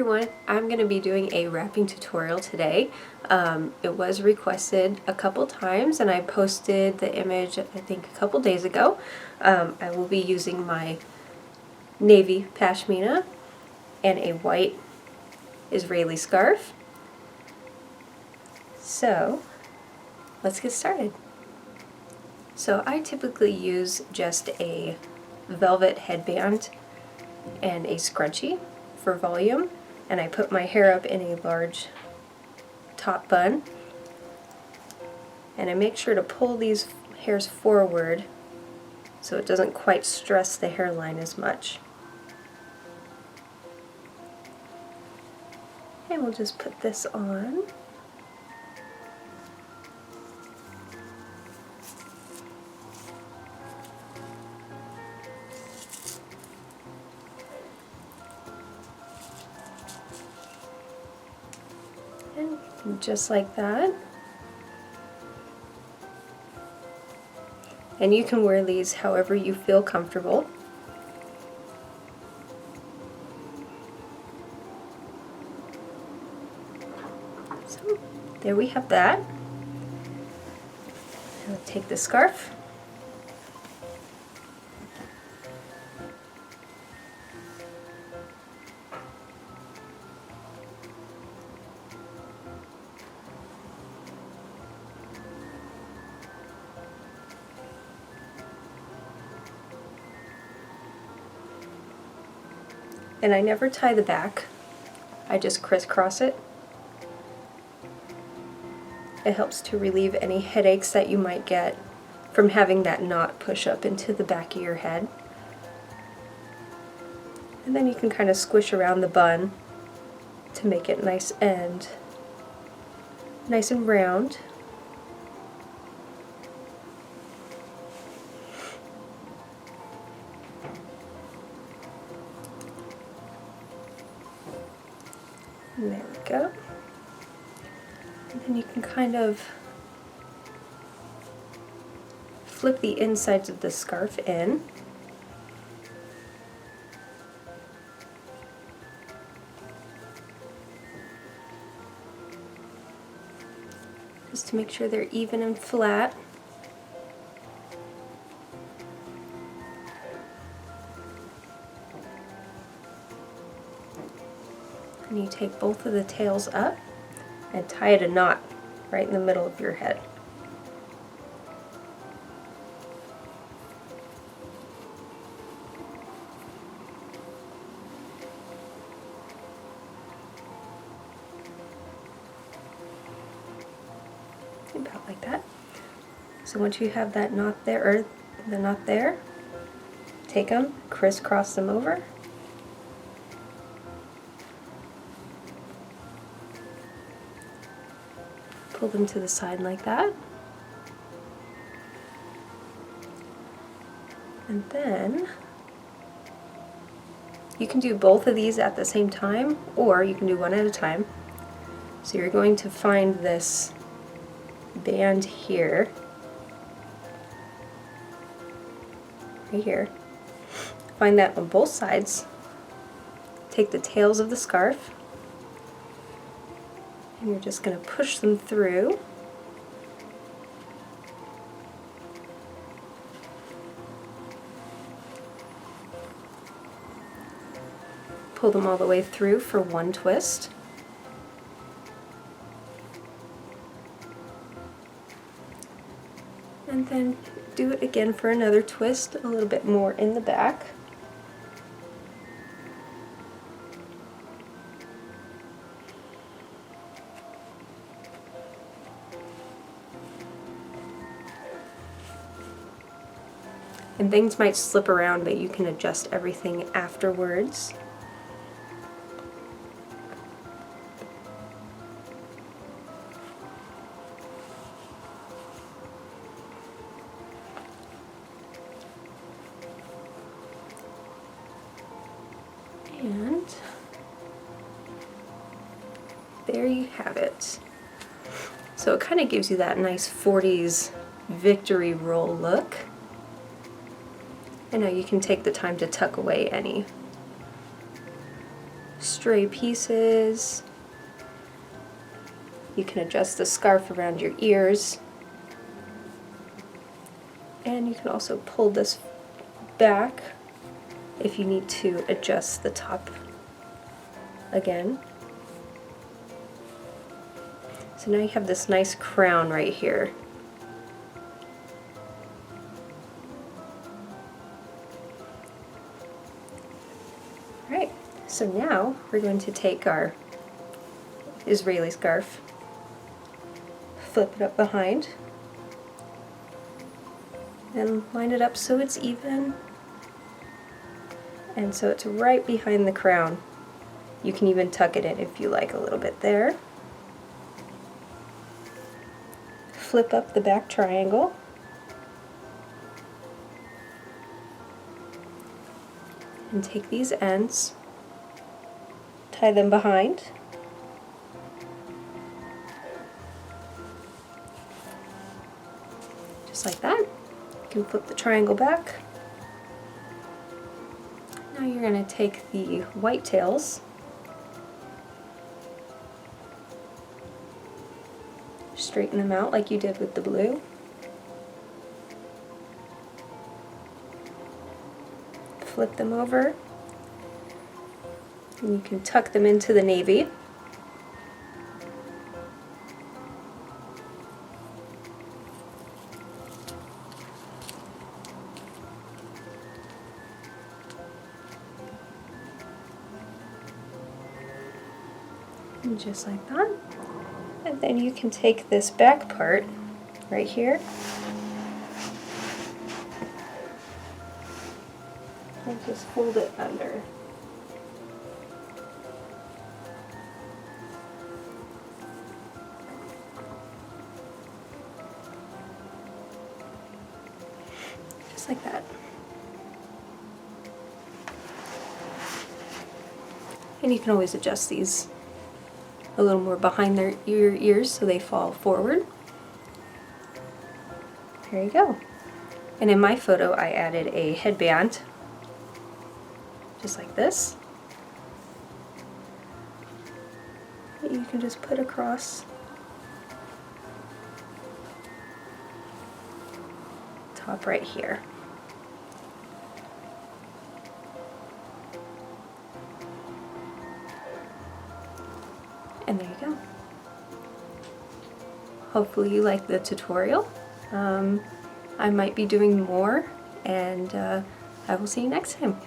everyone, I'm going to be doing a wrapping tutorial today. It was requested a couple times and I posted the image I think a couple days ago. I will be using my navy pashmina and a white Israeli scarf. So let's get started. So I typically use just a velvet headband and a scrunchie for volume, and I put my hair up in a large top bun, and I make sure to pull these hairs forward so it doesn't quite stress the hairline as much. And we'll just put this on. And just like that. And you can wear these however you feel comfortable. So there we have that. I'll take the scarf. And I never tie the back, I just crisscross it. It helps to relieve any headaches that you might get from having that knot push up into the back of your head. And then you can kind of squish around the bun to make it nice and round. And there we go. And then you can kind of flip the insides of the scarf in. Just to make sure they're even and flat. And you take both of the tails up and tie it a knot right in the middle of your head. About like that. So once you have that knot there, or the knot there, take them, crisscross them over. Pull them to the side like that. And then you can do both of these at the same time, or you can do one at a time. So you're going to find this band here, right here. Find that on both sides. Take the tails of the scarf, and you're just going to push them through. Pull them all the way through for one twist. And then do it again for another twist, a little bit more in the back. And things might slip around, but you can adjust everything afterwards. And there you have it. So it kind of gives you that nice 40s victory roll look. And now you can take the time to tuck away any stray pieces. You can adjust the scarf around your ears. And you can also pull this back if you need to adjust the top again. So now you have this nice crown right here. Alright, so now we're going to take our Israeli scarf, flip it up behind, and line it up so it's even, and so it's right behind the crown. You can even tuck it in if you like a little bit there. Flip up the back triangle, and take these ends, tie them behind, just like that. You can flip the triangle back. Now you're going to take the white tails, straighten them out like you did with the blue. Flip them over, and you can tuck them into the navy. And just like that. And then you can take this back part right here and just fold it under. Just like that. And you can always adjust these a little more behind your ears so they fall forward. There you go. And in my photo I added a headband, just like this, that you can just put across top right here. And there you go. Hopefully you like the tutorial. I might be doing more, and I will see you next time.